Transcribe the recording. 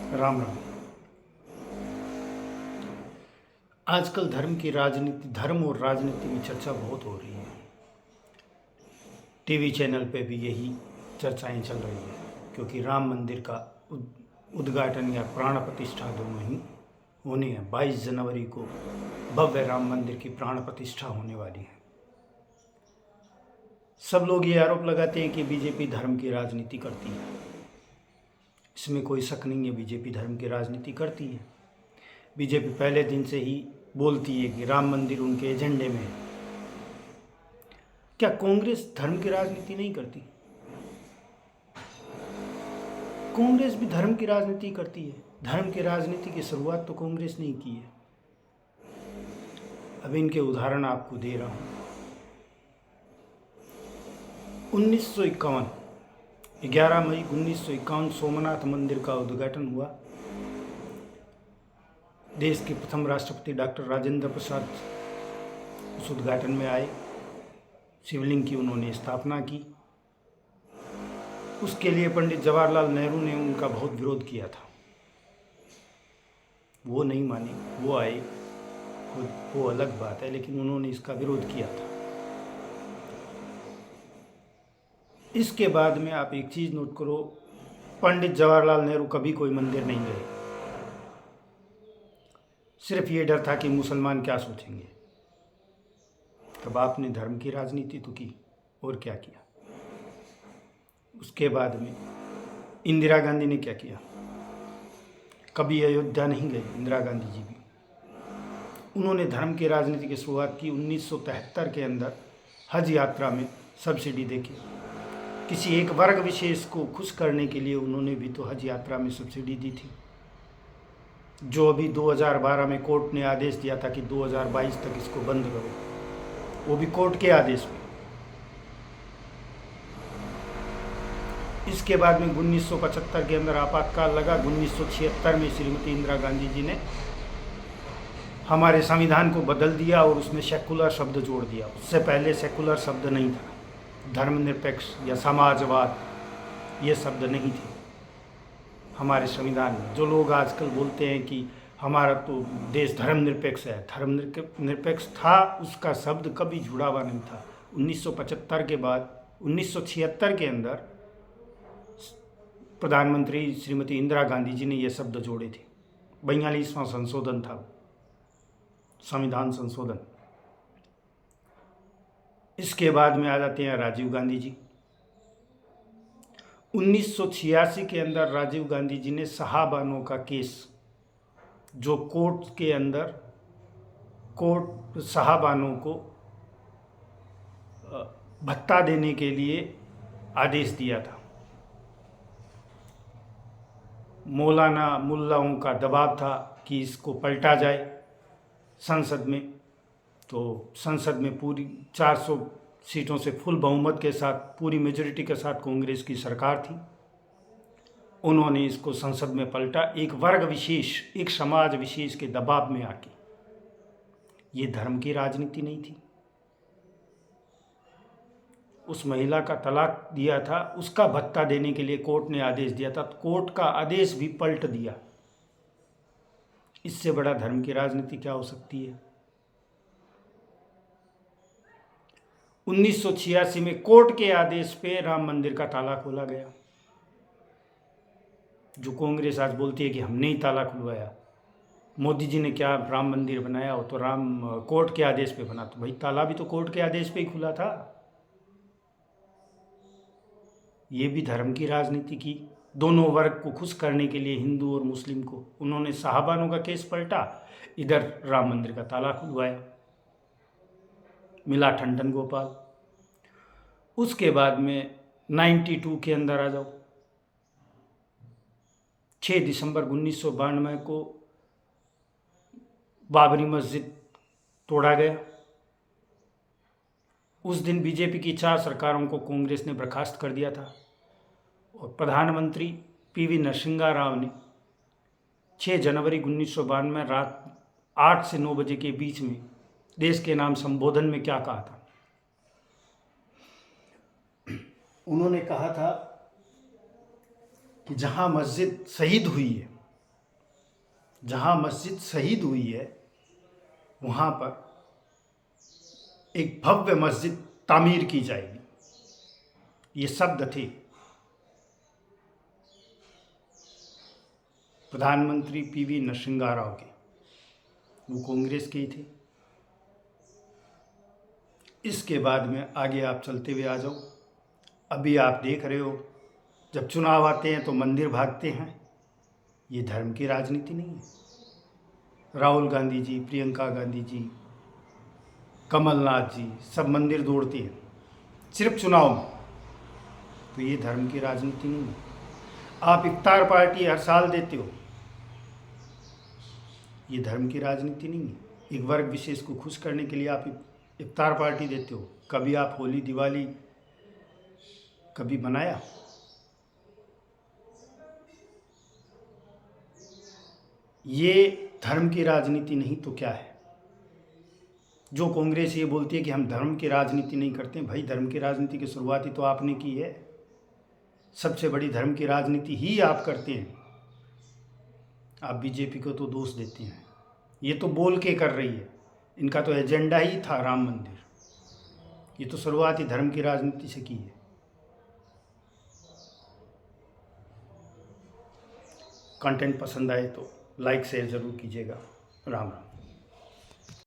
राम राम। आजकल धर्म और राजनीति की चर्चा बहुत हो रही है। टीवी चैनल पे भी यही चर्चाएं चल रही है, क्योंकि राम मंदिर का उद्घाटन या प्राण प्रतिष्ठा दोनों ही होनी है। 22 जनवरी को भव्य राम मंदिर की प्राण प्रतिष्ठा होने वाली है। सब लोग ये आरोप लगाते हैं कि बीजेपी धर्म की राजनीति करती है। इसमें कोई शक नहीं है, बीजेपी धर्म की राजनीति करती है। बीजेपी पहले दिन से ही बोलती है कि राम मंदिर उनके एजेंडे में है। क्या कांग्रेस धर्म की राजनीति नहीं करती? कांग्रेस भी धर्म की राजनीति करती है। धर्म की राजनीति की शुरुआत तो कांग्रेस ने ही की है। अब इनके उदाहरण आपको दे रहा हूं। 1951 11 मई 1951 सोमनाथ मंदिर का उद्घाटन हुआ। देश के प्रथम राष्ट्रपति डॉक्टर राजेंद्र प्रसाद उस उद्घाटन में आए। शिवलिंग की उन्होंने स्थापना की। उसके लिए पंडित जवाहरलाल नेहरू ने उनका बहुत विरोध किया था। वो नहीं माने, वो आए, वो अलग बात है, लेकिन उन्होंने इसका विरोध किया था। इसके बाद में आप एक चीज़ नोट करो, पंडित जवाहरलाल नेहरू कभी कोई मंदिर नहीं गए। सिर्फ ये डर था कि मुसलमान क्या सोचेंगे। तब आपने धर्म की राजनीति तो की, और क्या किया। उसके बाद में इंदिरा गांधी ने क्या किया? कभी अयोध्या नहीं गए इंदिरा गांधी जी भी। उन्होंने धर्म की राजनीति की शुरुआत की 1973 के अंदर हज यात्रा में सब्सिडी देके। किसी एक वर्ग विशेष को खुश करने के लिए उन्होंने भी तो हज यात्रा में सब्सिडी दी थी, जो अभी 2012 में कोर्ट ने आदेश दिया था कि 2022 तक इसको बंद करो। वो भी कोर्ट के आदेश पे। इसके बाद में 1975 के अंदर आपातकाल लगा। 1976 में श्रीमती इंदिरा गांधी जी ने हमारे संविधान को बदल दिया और उसमें सेकुलर शब्द जोड़ दिया। उससे पहले सेकुलर शब्द नहीं था। धर्मनिरपेक्ष या समाजवाद ये शब्द नहीं थे हमारे संविधान में। जो लोग आजकल बोलते हैं कि हमारा तो देश धर्मनिरपेक्ष है, धर्मनिरपेक्ष था, उसका शब्द कभी जुड़ा हुआ नहीं था। 1975 के बाद 1976 के अंदर प्रधानमंत्री श्रीमती इंदिरा गांधी जी ने ये शब्द जोड़े थे। 42वां संशोधन था, संविधान संशोधन। इसके बाद में आ जाते हैं राजीव गांधी जी। 1986 के अंदर राजीव गांधी जी ने साहबानों का केस, जो कोर्ट के अंदर कोर्ट साहबानों को भत्ता देने के लिए आदेश दिया था। मौलाना मुल्लाओं का दबाव था कि इसको पलटा जाए संसद में। तो संसद में पूरी 400 सीटों से फुल बहुमत के साथ, पूरी मेजोरिटी के साथ कांग्रेस की सरकार थी। उन्होंने इसको संसद में पलटा, एक वर्ग विशेष, एक समाज विशेष के दबाव में आके। ये धर्म की राजनीति नहीं थी। उस महिला का तलाक दिया था, उसका भत्ता देने के लिए कोर्ट ने आदेश दिया था, तो कोर्ट का आदेश भी पलट दिया। इससे बड़ा धर्म की राजनीति क्या हो सकती है? 1986 में कोर्ट के आदेश पे राम मंदिर का ताला खोला गया। जो कांग्रेस आज बोलती है कि हमने ही ताला खुलवाया, मोदी जी ने क्या राम मंदिर बनाया, वो तो कोर्ट के आदेश पे बना। तो भाई ताला भी तो कोर्ट के आदेश पे ही खुला था। ये भी धर्म की राजनीति की। दोनों वर्ग को खुश करने के लिए, हिंदू और मुस्लिम को, उन्होंने साहबानों का केस पलटा, इधर राम मंदिर का ताला खुलवाया। मिला ठंडन गोपाल। उसके बाद में 92 के अंदर आ जाओ। 6 दिसंबर 1992 को बाबरी मस्जिद तोड़ा गया। उस दिन बीजेपी की 4 सरकारों को कांग्रेस ने बर्खास्त कर दिया था और प्रधानमंत्री पीवी नरसिम्हा राव ने 6 जनवरी 1992 रात 8 से 9 बजे के बीच में देश के नाम संबोधन में क्या कहा था? उन्होंने कहा था कि जहां मस्जिद शहीद हुई है, जहाँ मस्जिद शहीद हुई है वहाँ पर एक भव्य मस्जिद तामीर की जाएगी। ये शब्द थे प्रधानमंत्री पीवी नरसिम्हा राव के, वो कांग्रेस के ही थे। इसके बाद में आगे आप चलते हुए आ जाओ। अभी आप देख रहे हो जब चुनाव आते हैं तो मंदिर भागते हैं। ये धर्म की राजनीति नहीं है। राहुल गांधी जी, प्रियंका गांधी जी, कमलनाथ जी सब मंदिर दौड़ते हैं सिर्फ चुनाव में। तो ये धर्म की राजनीति नहीं है। आप इफ्तार पार्टी हर साल देते हो, ये धर्म की राजनीति नहीं है। एक वर्ग विशेष को खुश करने के लिए आप इफ्तार पार्टी देते हो। कभी आप होली दिवाली कभी मनाया? ये धर्म की राजनीति नहीं तो क्या है? जो कांग्रेस ये बोलती है कि हम धर्म की राजनीति नहीं करते, भाई धर्म की राजनीति की शुरुआत ही तो आपने की है। सबसे बड़ी धर्म की राजनीति ही आप करते हैं। आप बीजेपी को तो दोष देते हैं, ये तो बोल के कर रही है। इनका तो एजेंडा ही था राम मंदिर। ये तो शुरुआत ही धर्म की राजनीति से की है। कंटेंट पसंद आए तो लाइक शेयर ज़रूर कीजिएगा। राम राम।